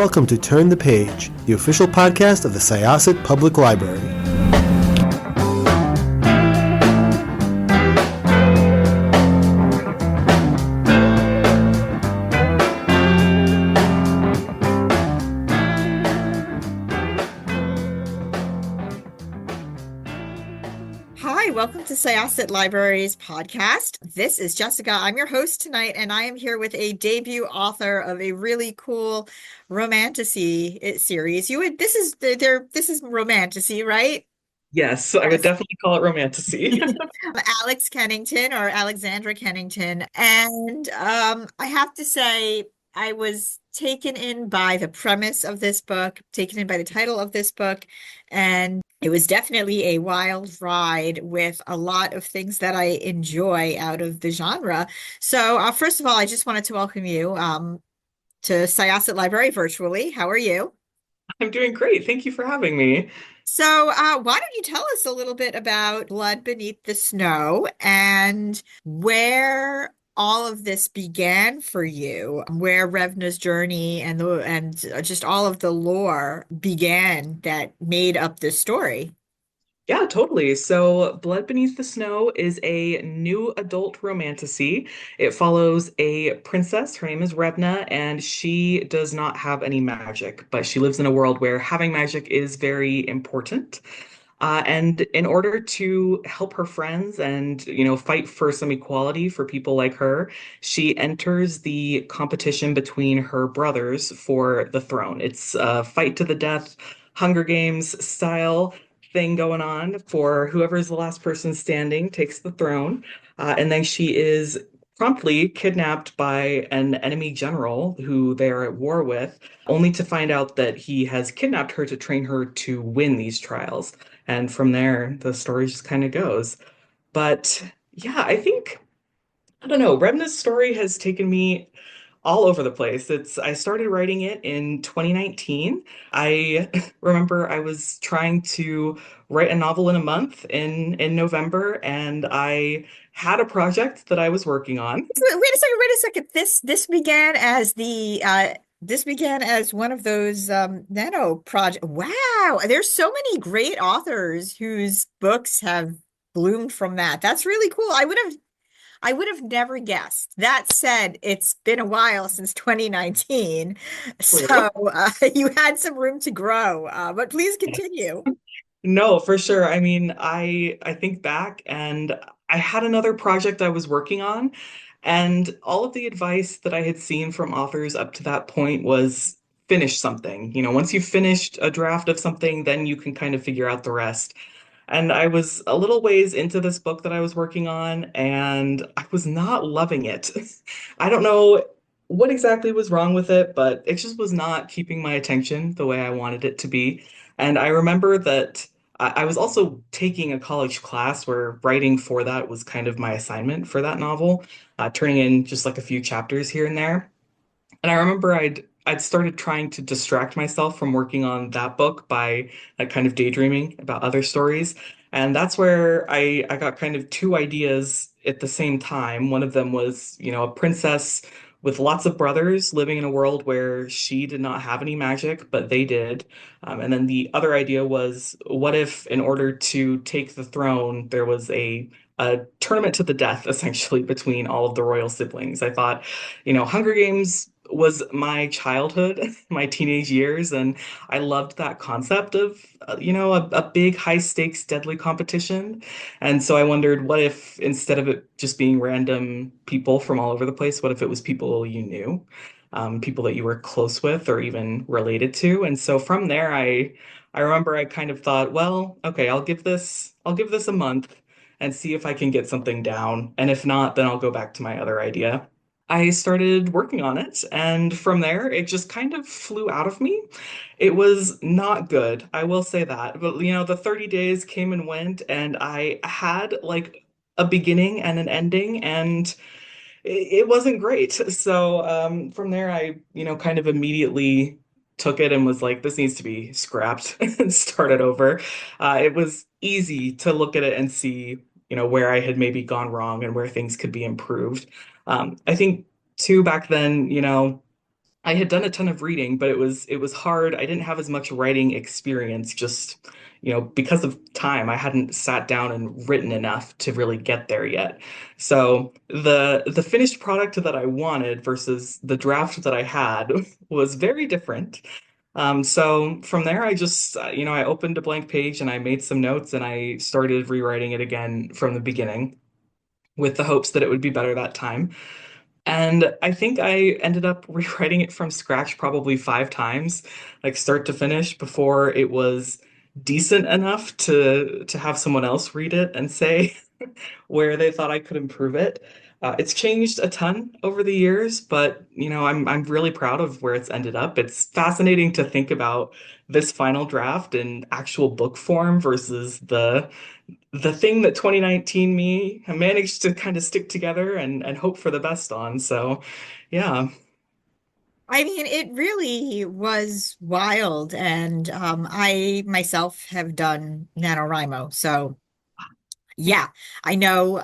welcome to Turn the Page, the official podcast of the Syosset Public Library. Welcome to Syosset Library's podcast. This is Jessica. I'm your host tonight, and I am here with a debut author of a really cool Romantasy series. This is Romantasy, right? Yes, I would definitely call it Romantasy. Alex Kennington or Alexandra Kennington. And I have to say, I was taken in by the premise of this book, taken in by the title of this book, and it was definitely a wild ride with a lot of things that I enjoy out of the genre. So, first of all, I just wanted to welcome you to Syosset Library virtually. How are you? I'm doing great. Thank you for having me. So, why don't you tell us a little bit about Blood Beneath the Snow and where all of this began for you, where Revna's journey and just all of the lore began that made up this story? Yeah, totally. So, Blood Beneath the Snow is a new adult romantasy. It follows a princess. Her name is Revna, and she does not have any magic, but she lives in a world where having magic is very important. And in order to help her friends and, fight for some equality for people like her, she enters the competition between her brothers for the throne. It's a fight to the death, Hunger Games style thing going on for whoever's the last person standing takes the throne. And then she is promptly kidnapped by an enemy general who they are at war with, only to find out that he has kidnapped her to train her to win these trials. And from there, the story just kind of goes. But yeah, I don't know, Rebna's story has taken me all over the place. I started writing it in 2019. I remember I was trying to write a novel in a month in November, and I had a project that I was working on. Wait a second. This began as one of those nano project. Wow, there's so many great authors whose books have bloomed from that. That's really cool. I would have never guessed. That said, it's been a while since 2019, so you had some room to grow. But please continue. No, for sure. I mean, I think back and I had another project I was working on, and all of the advice that I had seen from authors up to that point was finish something. Once you've finished a draft of something, then you can kind of figure out the rest. And I was a little ways into this book that I was working on, and I was not loving it. I don't know what exactly was wrong with it, but it just was not keeping my attention the way I wanted it to be. And I remember that I was also taking a college class where writing for that was kind of my assignment for that novel, turning in just like a few chapters here and there. And I remember I'd started trying to distract myself from working on that book by kind of daydreaming about other stories. And that's where I got kind of two ideas at the same time. One of them was, a princess with lots of brothers living in a world where she did not have any magic, but they did. And then the other idea was, what if in order to take the throne, there was a tournament to the death, essentially, between all of the royal siblings. I thought, Hunger Games was my childhood, my teenage years, and I loved that concept of, a big high stakes, deadly competition. And so I wondered, what if instead of it just being random people from all over the place, what if it was people you knew, people that you were close with or even related to? And so from there, I remember I kind of thought, well, okay, I'll give this a month and see if I can get something down. And if not, then I'll go back to my other idea. I started working on it, and from there, it just kind of flew out of me. It was not good, I will say that. But, the 30 days came and went, and I had like a beginning and an ending, and it wasn't great. So, from there, I, kind of immediately took it and was like, this needs to be scrapped and started over. It was easy to look at it and see, where I had maybe gone wrong and where things could be improved. I think too back then, I had done a ton of reading, but it was hard. I didn't have as much writing experience just, because of time. I hadn't sat down and written enough to really get there yet. So the finished product that I wanted versus the draft that I had was very different. So from there, I just, I opened a blank page and I made some notes and I started rewriting it again from the beginning with the hopes that it would be better that time. And I think I ended up rewriting it from scratch probably 5 times, like start to finish, before it was decent enough to have someone else read it and say where they thought I could improve it. It's changed a ton over the years, but I'm really proud of where it's ended up. It's fascinating to think about this final draft in actual book form versus the thing that 2019 me managed to kind of stick together and hope for the best on. So, yeah. I mean, it really was wild. And I myself have done NaNoWriMo. So yeah, I know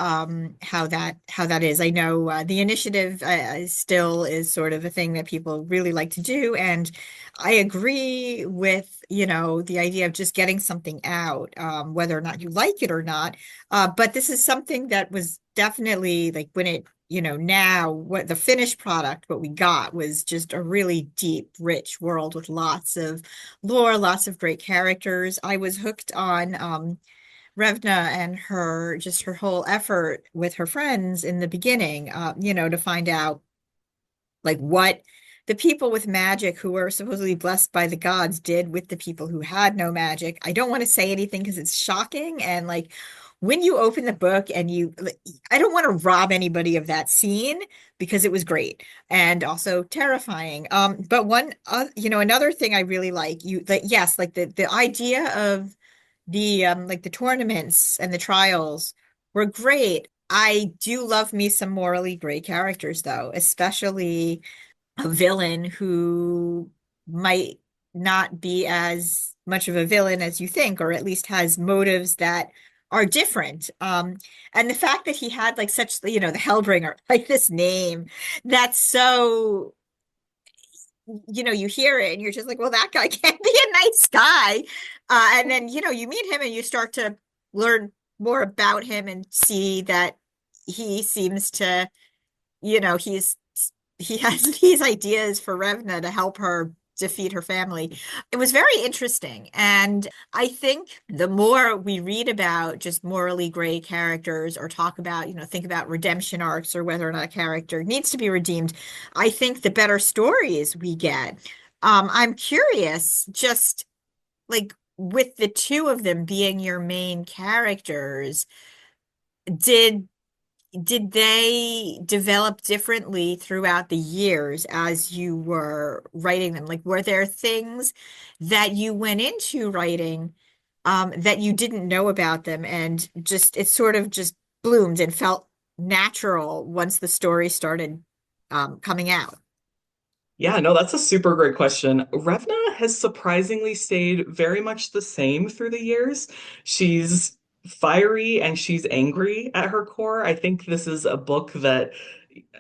how that is. I know the initiative still is sort of a thing that people really like to do, and I agree with, the idea of just getting something out, whether or not you like it or not. But this is something that was definitely like when it, now what the finished product, what we got was just a really deep, rich world with lots of lore, lots of great characters. I was hooked on Revna and her whole effort with her friends in the beginning, to find out like what the people with magic who were supposedly blessed by the gods did with the people who had no magic. I don't want to say anything because it's shocking. And like when you open the book and I don't want to rob anybody of that scene because it was great and also terrifying. But another thing I really yes, like the idea of the tournaments and the trials were great. I do love me some morally gray characters though, especially a villain who might not be as much of a villain as you think, or at least has motives that are different. And the fact that he had like such, the Hellbringer, like this name, that's so, you hear it and you're just like, well, that guy can't be a nice guy. And then, you meet him and you start to learn more about him and see that he seems to, he has these ideas for Revna to help her defeat her family. It was very interesting. And I think the more we read about just morally gray characters or talk about, think about redemption arcs or whether or not a character needs to be redeemed, I think the better stories we get. I'm curious, just like with the two of them being your main characters, did did they develop differently throughout the years as you were writing them? Like, were there things that you went into writing that you didn't know about them and just it sort of just bloomed and felt natural once the story started coming out? Yeah, no, that's a super great question. Revna has surprisingly stayed very much the same through the years. She's fiery and she's angry at her core. I think this is a book that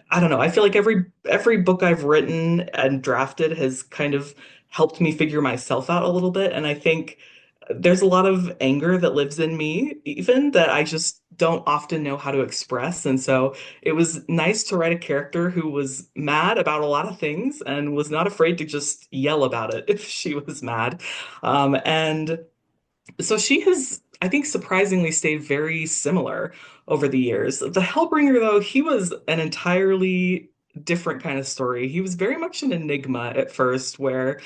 I don't know. I feel like every book I've written and drafted has kind of helped me figure myself out a little bit. And I think there's a lot of anger that lives in me, even that I just don't often know how to express. And so it was nice to write a character who was mad about a lot of things and was not afraid to just yell about it if she was mad. And so she has, I think, surprisingly stayed very similar over the years. The Hellbringer, though, he was an entirely different kind of story. He was very much an enigma at first, where,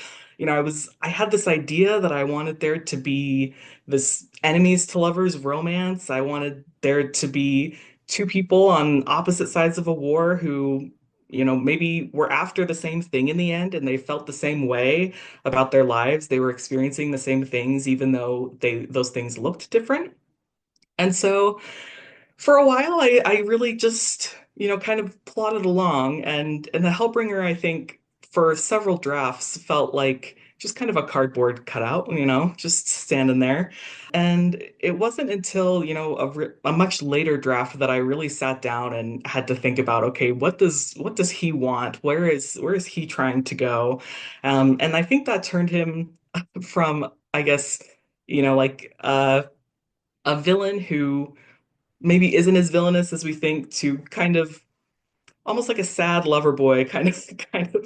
I had this idea that I wanted there to be this enemies to lovers romance. I wanted there to be two people on opposite sides of a war who, maybe were after the same thing in the end and they felt the same way about their lives. They were experiencing the same things, even though those things looked different. And so for a while, I really just, kind of plodded along. And the Hellbringer, I think, for several drafts, felt like just kind of a cardboard cutout, just standing there. And it wasn't until, a much later draft that I really sat down and had to think about, okay, what does he want? Where is he trying to go? And I think that turned him from, I guess, like a villain who maybe isn't as villainous as we think to kind of almost like a sad lover boy kind of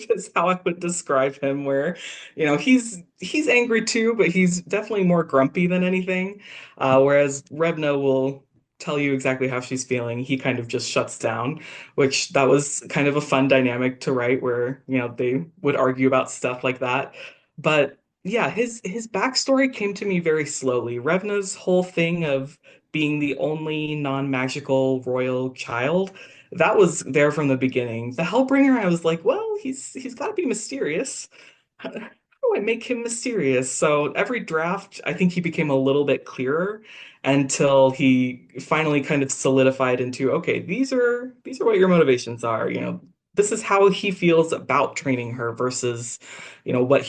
is how I would describe him, where he's angry too, but he's definitely more grumpy than anything, whereas Revna will tell you exactly how she's feeling. He kind of just shuts down, which that was kind of a fun dynamic to write, where they would argue about stuff like that. But yeah, his backstory came to me very slowly. Revna's whole thing of being the only non-magical royal child, that was there from the beginning. The Hellbringer, I was like, well, he's got to be mysterious. How do I make him mysterious? So every draft, I think he became a little bit clearer until he finally kind of solidified into, okay, these are what your motivations are. This is how he feels about training her versus, whether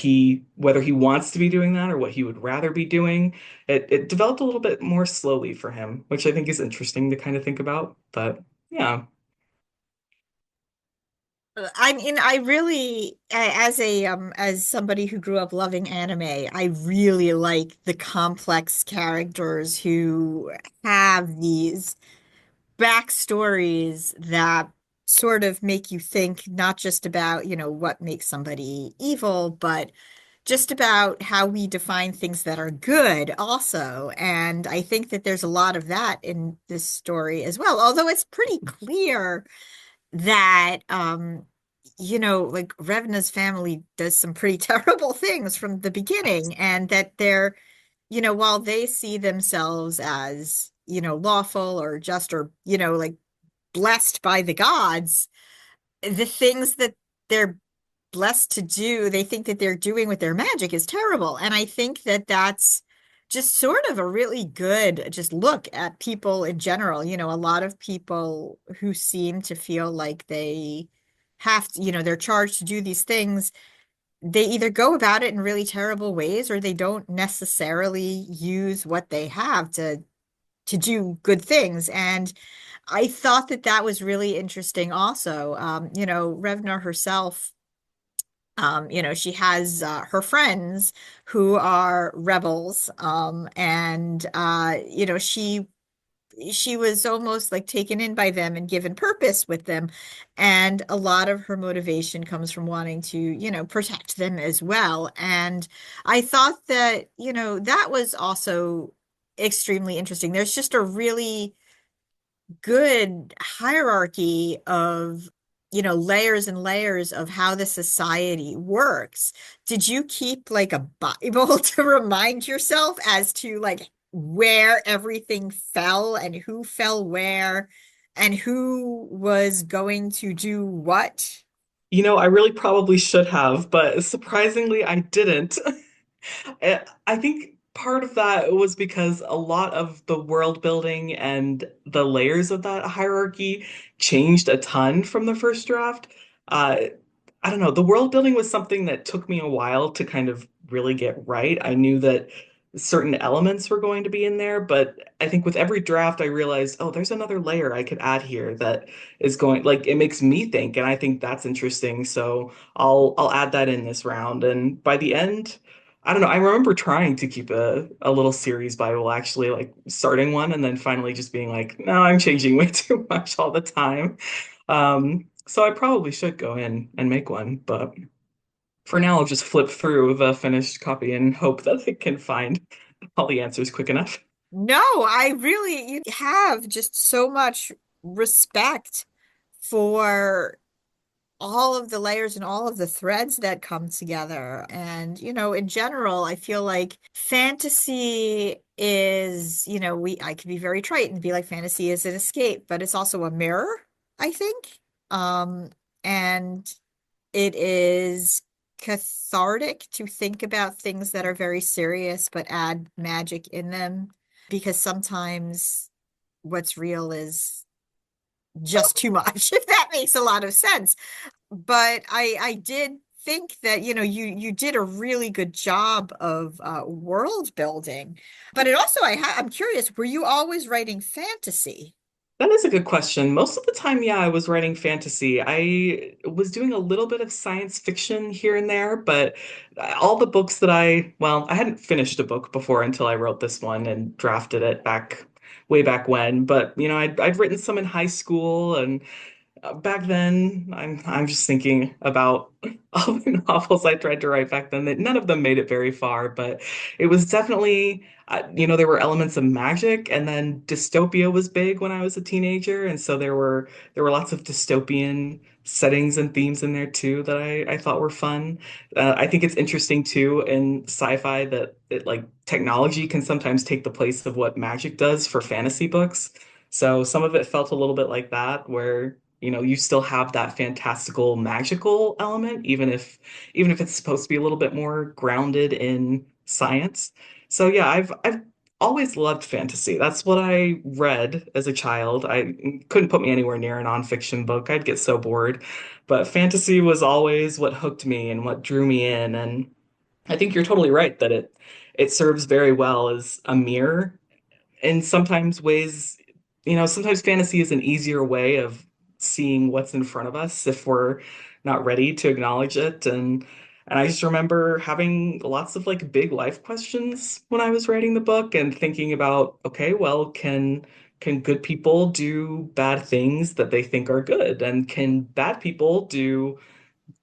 he wants to be doing that or what he would rather be doing. It developed a little bit more slowly for him, which I think is interesting to kind of think about. But yeah. I mean, I really, as somebody who grew up loving anime, I really like the complex characters who have these backstories that sort of make you think not just about, what makes somebody evil, but just about how we define things that are good also. And I think that there's a lot of that in this story as well, although it's pretty clear that like Revna's family does some pretty terrible things from the beginning, and that they're, while they see themselves as, lawful or just, or, like blessed by the gods, the things that they're blessed to do, they think that they're doing with their magic is terrible. And I think that that's just sort of a really good just look at people in general. A lot of people who seem to feel like they have to, they're charged to do these things. They either go about it in really terrible ways, or they don't necessarily use what they have to do good things. And I thought that that was really interesting also. Revna herself, she has her friends who are rebels, and she was almost like taken in by them and given purpose with them. And a lot of her motivation comes from wanting to, protect them as well. And I thought that, that was also extremely interesting. There's just a really good hierarchy of, layers and layers of how the society works. Did you keep like a Bible to remind yourself as to like where everything fell and who fell where and who was going to do what? I really probably should have, but surprisingly, I didn't. I think part of that was because a lot of the world building and the layers of that hierarchy changed a ton from the first draft. Uh, I don't know. The world building was something that took me a while to kind of really get right. I knew that certain elements were going to be in there, but I think with every draft, I realized, oh, there's another layer I could add here that is going, like, it makes me think, and I think that's interesting. So I'll add that in this round. And by the end, I don't know. I remember trying to keep a little series Bible, actually, like starting one and then finally just being like, no, I'm changing way too much all the time. So I probably should go in and make one, but for now, I'll just flip through the finished copy and hope that I can find all the answers quick enough. No, I really you have just so much respect for all of the layers and all of the threads that come together. And, in general, I feel like fantasy is, I could be very trite and be like fantasy is an escape, but it's also a mirror, I think. And it is cathartic to think about things that are very serious but add magic in them, because sometimes what's real is just too much, if that makes a lot of sense. But I did think that, you did a really good job of world building. But it also, I'm curious, were you always writing fantasy? That is a good question. Most of the time, yeah, I was writing fantasy. I was doing a little bit of science fiction here and there, but all the books that I hadn't finished a book before until I wrote this one and drafted it way back when. But, I'd written some in high school, and back then, I'm just thinking about all the novels I tried to write back then that none of them made it very far, but it was definitely, there were elements of magic, and then dystopia was big when I was a teenager, and so there were lots of dystopian settings and themes in there too that I thought were fun. I think it's interesting too in sci-fi that like technology can sometimes take the place of what magic does for fantasy books. So some of it felt a little bit like that, where you still have that fantastical magical element, even if it's supposed to be a little bit more grounded in science. So yeah, I've always loved fantasy. That's what I read as a child. I couldn't put me anywhere near a nonfiction book. I'd get so bored. But fantasy was always what hooked me and what drew me in. And I think you're totally right that it serves very well as a mirror in sometimes ways, sometimes fantasy is an easier way of seeing what's in front of us if we're not ready to acknowledge it. And I just remember having lots of like big life questions when I was writing the book and thinking about, okay, well, can good people do bad things that they think are good? And can bad people do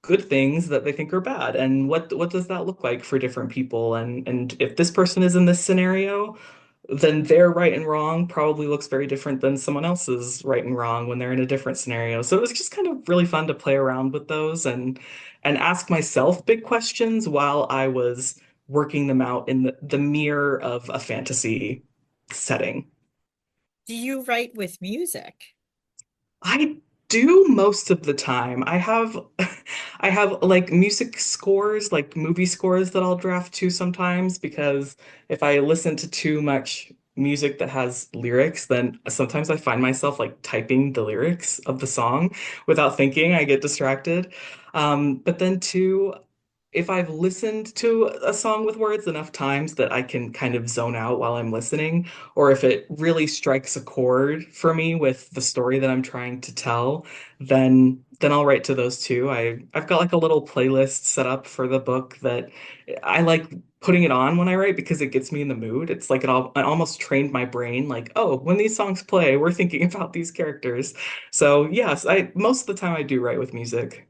good things that they think are bad? And what does that look like for different people? And if this person is in this scenario, then their right and wrong probably looks very different than someone else's right and wrong when they're in a different scenario. So it was just kind of really fun to play around with those and ask myself big questions while I was working them out in the mirror of a fantasy setting. Do you write with music? I do most of the time. I have like music scores, like movie scores that I'll draft to sometimes because if I listen to too much music that has lyrics, then sometimes I find myself like typing the lyrics of the song without thinking. I get distracted. But then too, if I've listened to a song with words enough times that I can kind of zone out while I'm listening, or if it really strikes a chord for me with the story that I'm trying to tell, then I'll write to those too. I've got like a little playlist set up for the book that I like putting it on when I write because it gets me in the mood. It's like it almost trained my brain like, oh, when these songs play, we're thinking about these characters. So yes, I most of the time I do write with music.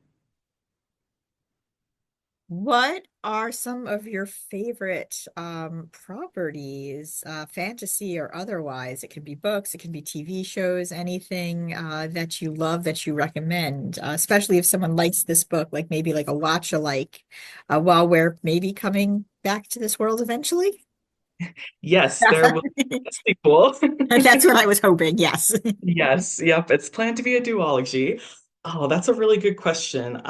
What are some of your favorite properties, fantasy or otherwise? It could be books, it can be TV shows, anything that you love that you recommend, especially if someone likes this book, like maybe like a watch alike, while we're maybe coming back to this world eventually. Yes, there will be a sequel. That's what I was hoping. Yes. Yes, yep, it's planned to be a duology. Oh, that's a really good question.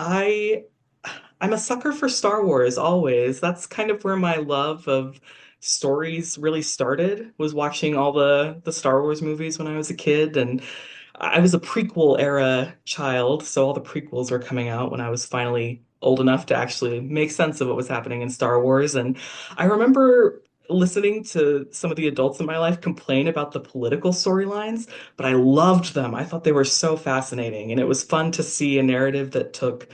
I'm a sucker for Star Wars always. That's kind of where my love of stories really started, was watching all the Star Wars movies when I was a kid, and I was a prequel era child, so all the prequels were coming out when I was finally old enough to actually make sense of what was happening in Star Wars. And I remember listening to some of the adults in my life complain about the political storylines, but I loved them. I thought they were so fascinating, and it was fun to see a narrative that took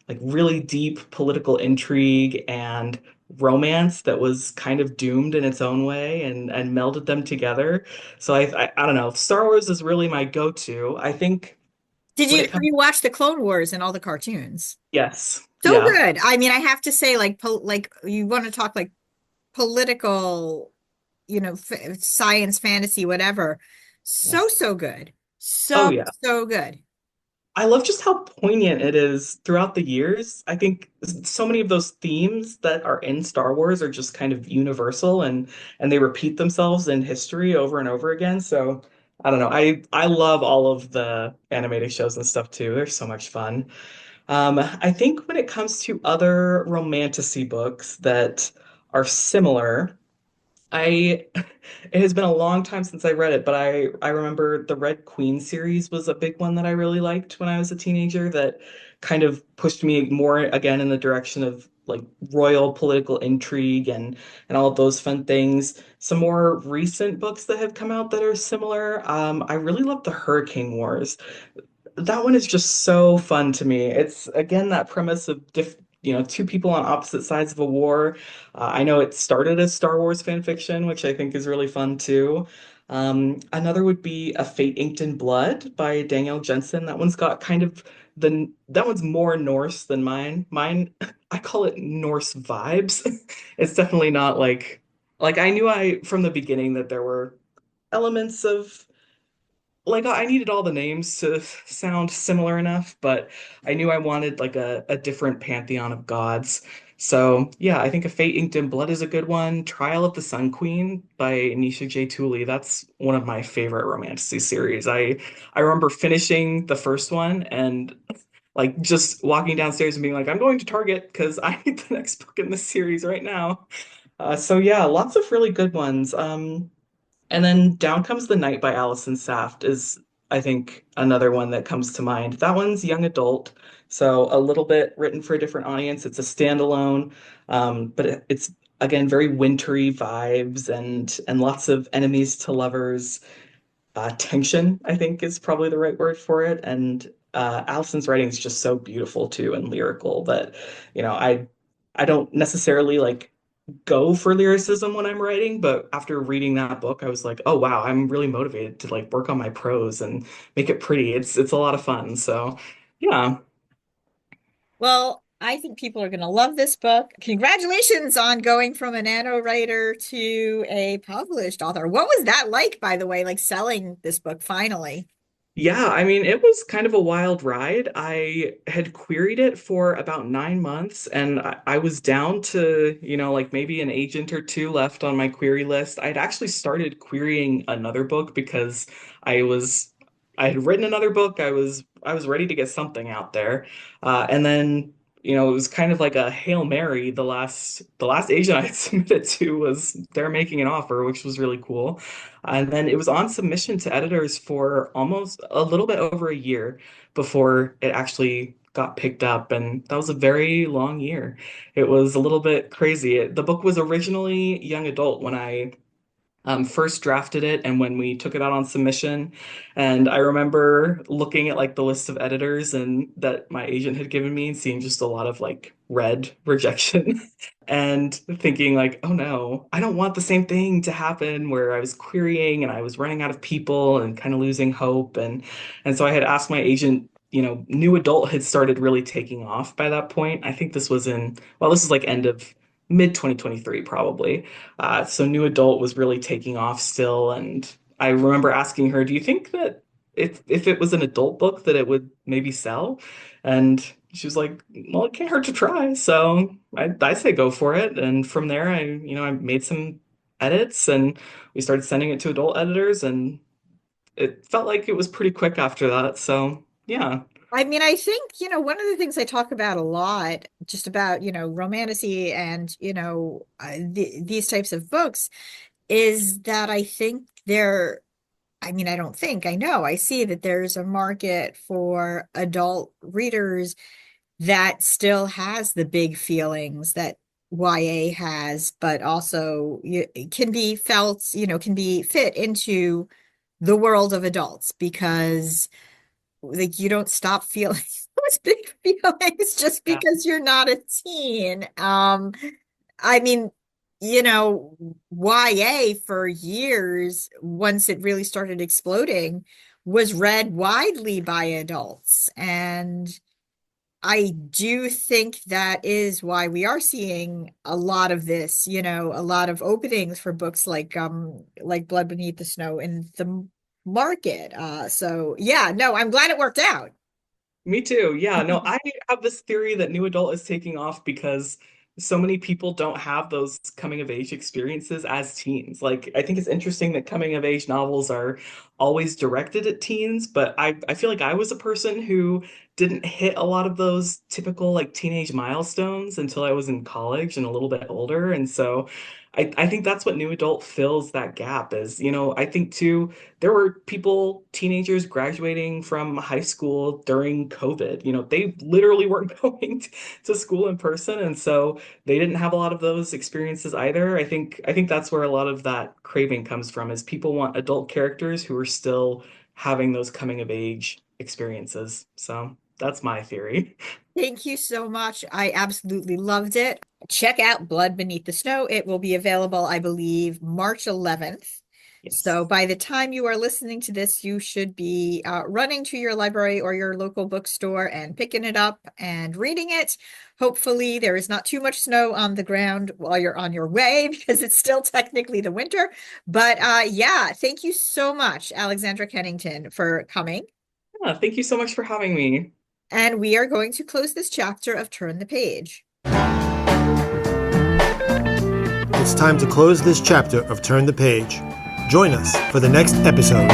like really deep political intrigue and romance that was kind of doomed in its own way and melded them together. So I don't know. Star Wars is really my go-to. I think Did when you it have comes, you watched the Clone Wars and all the cartoons? yes, So yeah. good. I mean, I have to say, like, like you want to talk like political, f science, fantasy, whatever. So, Yes. so good. Oh So, yeah. so good. I love just how poignant it is throughout the years. I think so many of those themes that are in Star Wars are just kind of universal and they repeat themselves in history over and over again. So I don't know. I love all of the animated shows and stuff too. They're so much fun. I think when it comes to other romantasy books that are similar, I it has been a long time since I read it, but I remember the Red Queen series was a big one that I really liked when I was a teenager that kind of pushed me more again in the direction of like royal political intrigue and all of those fun things. Some more recent books that have come out that are similar. I really love the Hurricane Wars. That one is just so fun to me. It's again that premise of two people on opposite sides of a war. I know it started as Star Wars fan fiction, which I think is really fun too. Another would be A Fate Inked in Blood by Danielle Jensen. That one's got kind of that one's more Norse than mine. Mine, I call it Norse vibes. It's definitely not like I knew I from the beginning that there were elements of like I needed all the names to sound similar enough, but I knew I wanted like a different pantheon of gods. So yeah, I think A Fate Inked in Blood is a good one. Trial of the Sun Queen by Nisha J. Tooley. That's one of my favorite romantasy series. I remember finishing the first one and like just walking downstairs and being like, I'm going to Target because I need the next book in this series right now. So yeah, lots of really good ones. And then Down Comes the Night by Alison Saft is, I think, another one that comes to mind. That one's young adult, so a little bit written for a different audience. It's a standalone, but it's again very wintry vibes and lots of enemies to lovers. Tension, I think, is probably the right word for it. And Alison's writing is just so beautiful too and lyrical that, I don't necessarily like go for lyricism when I'm writing, but after reading that book, I was like, oh wow, I'm really motivated to like work on my prose and make it pretty. It's a lot of fun. So yeah. Well, I think people are going to love this book. Congratulations on going from a nano writer to a published author. What was that like, by the way, like selling this book finally? Yeah, I mean, it was kind of a wild ride. I had queried it for about 9 months and I was down to, like maybe an agent or two left on my query list. I'd actually started querying another book because I was, I had written another book. I was ready to get something out there. And then, it was kind of like a Hail Mary. The last agent I had submitted to was they're making an offer, which was really cool. And then it was on submission to editors for almost a little bit over a year before it actually got picked up. And that was a very long year. It was a little bit crazy. The book was originally young adult when I first drafted it and when we took it out on submission. And I remember looking at like the list of editors and that my agent had given me and seeing just a lot of like red rejection and thinking like, oh no, I don't want the same thing to happen where I was querying and I was running out of people and kind of losing hope. And so I had asked my agent, new adult had started really taking off by that point. I think this is like end of mid 2023 probably. So New Adult was really taking off still, and I remember asking her, "Do you think that if it was an adult book that it would maybe sell?" And she was like, "Well, it can't hurt to try." So I say go for it. And from there, I made some edits, and we started sending it to adult editors, and it felt like it was pretty quick after that. So yeah. I mean, I think, one of the things I talk about a lot, just about, romantasy and, these types of books is that I think I mean, I don't think, I know, I see that there's a market for adult readers that still has the big feelings that YA has, but also can be felt, can be fit into the world of adults because like you don't stop feeling those big feelings just Yeah. because you're not a teen. I mean, YA for years, once it really started exploding, was read widely by adults. And I do think that is why we are seeing a lot of this, a lot of openings for books like Blood Beneath the Snow in the market. So yeah, no, I'm glad it worked out. Me too. Yeah, no, I have this theory that new adult is taking off because so many people don't have those coming of age experiences as teens. Like, I think it's interesting that coming of age novels are always directed at teens, but I feel like I was a person who didn't hit a lot of those typical like teenage milestones until I was in college and a little bit older. And so I think that's what New Adult fills that gap is, I think too, there were people, teenagers graduating from high school during COVID. They literally weren't going to school in person. And so they didn't have a lot of those experiences either. I think that's where a lot of that craving comes from is people want adult characters who are still having those coming of age experiences. So that's my theory. Thank you so much. I absolutely loved it. Check out Blood Beneath the Snow. It will be available, I believe, March 11th. Yes. So by the time you are listening to this, you should be running to your library or your local bookstore and picking it up and reading it. Hopefully, there is not too much snow on the ground while you're on your way because it's still technically the winter. But yeah, thank you so much, Alexandra Kennington, for coming. Yeah, thank you so much for having me. And we are going to close this chapter of Turn the Page. It's time to close this chapter of Turn the Page. Join us for the next episode.